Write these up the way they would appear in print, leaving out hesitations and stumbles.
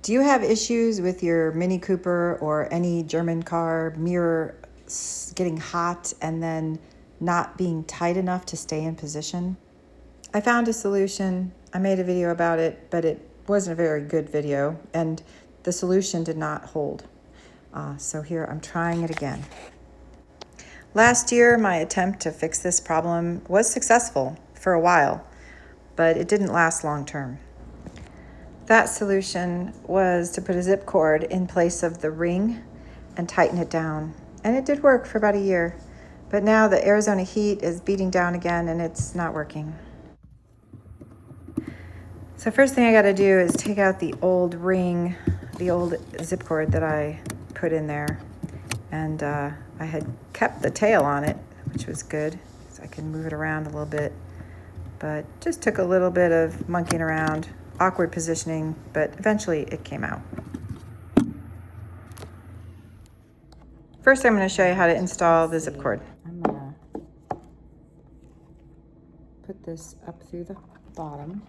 Do you have issues with your Mini Cooper or any German car mirror getting hot and then not being tight enough to stay in position? I found a solution. I made a video about it, but it wasn't a very good video, and the solution did not hold. So here I'm trying it again. Last year, my attempt to fix this problem was successful for a while, but it didn't last long term. That solution was to put a zip cord in place of the ring and tighten it down. And it did work for about a year. But now the Arizona heat is beating down again and it's not working. So first thing I gotta do is take out the old ring, the old zip cord that I put in there. And I had kept the tail on it, which was good, so I can move it around a little bit. But just took a little bit of monkeying around, awkward positioning, but eventually it came out. First, I'm going to show you how to install the zip cord. I'm going to put this up through the bottom.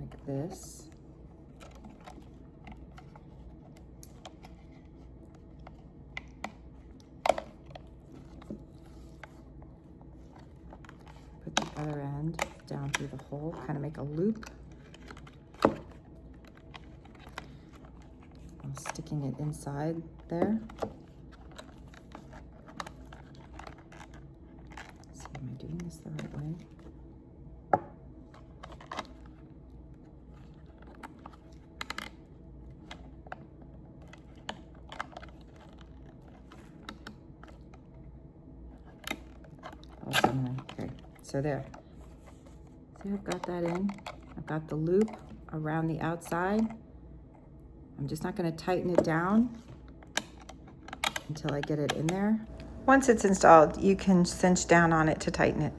Like this. Put the other end down through the hole, kind of make a loop. I'm sticking it inside there. Let's see, am I doing this the right way? Okay, so there. See, I've got that in. I've got the loop around the outside. I'm just not going to tighten it down until I get it in there. Once it's installed, you can cinch down on it to tighten it.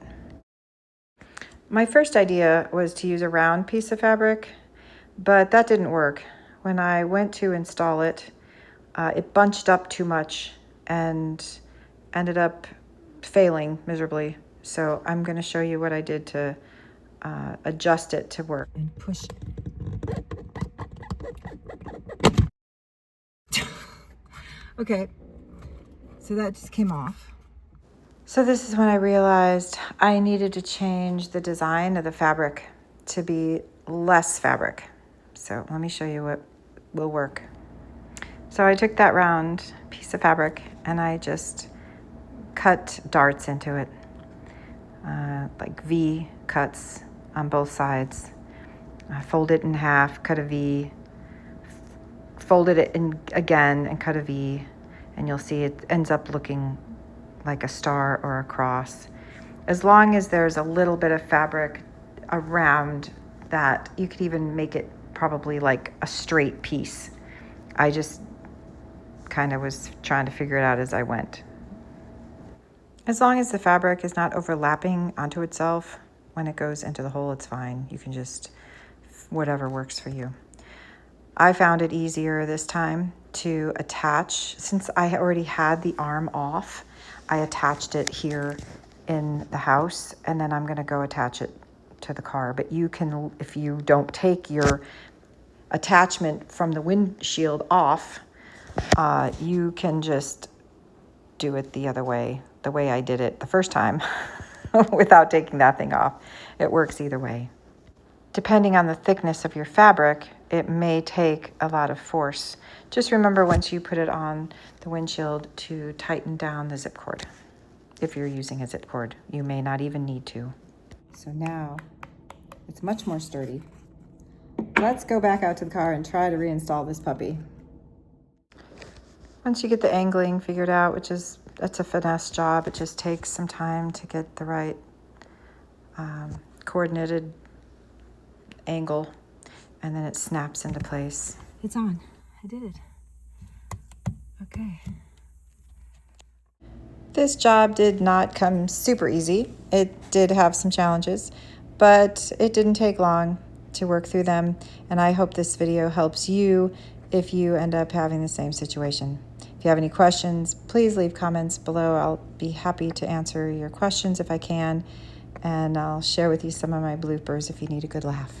My first idea was to use a round piece of fabric, but that didn't work. When I went to install it, it bunched up too much and ended up failing miserably. So I'm going to show you what I did to adjust it to work. And push. Okay, so that just came off. So this is when I realized I needed to change the design of the fabric to be less fabric. So let me show you what will work. So I took that round piece of fabric and I just cut darts into it, like V cuts on both sides. I fold it in half, cut a V, folded it in again and cut a V, and you'll see it ends up looking like a star or a cross. As long as there's a little bit of fabric around that, you could even make it probably like a straight piece. I just kind of was trying to figure it out as I went. As long as the fabric is not overlapping onto itself when it goes into the hole, it's fine. You can just, whatever works for you. I found it easier this time to attach. Since I already had the arm off, I attached it here in the house, and then I'm going to go attach it to the car. But you can, if you don't take your attachment from the windshield off, you can just do it the other way, the way I did it the first time without taking that thing off. It works either way. Depending on the thickness of your fabric, it may take a lot of force. Just remember once you put it on the windshield to tighten down the zip cord. If you're using a zip cord, you may not even need to. So now it's much more sturdy. Let's go back out to the car and try to reinstall this puppy. Once you get the angling figured out, that's a finesse job. It just takes some time to get the right coordinated angle, and then it snaps into place. It's on. I did it. Okay. This job did not come super easy. It did have some challenges, but it didn't take long to work through them, and I hope this video helps you if you end up having the same situation. If you have any questions, please leave comments below. I'll be happy to answer your questions if I can. and I'll share with you some of my bloopers if you need a good laugh.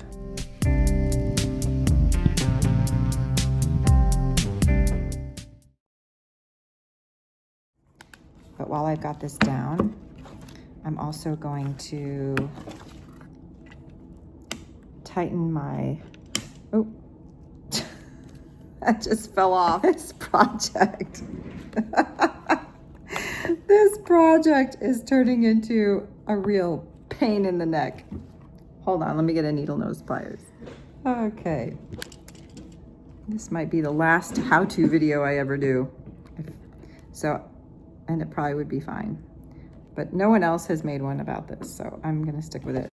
But while I've got this down, I'm also going to tighten my, oh, that just fell off. This project. This project is turning into a real pain in the neck. Hold on, let me get a needle nose pliers. Okay. This might be the last how-to video I ever do. And it probably would be fine. But no one else has made one about this, so I'm gonna stick with it.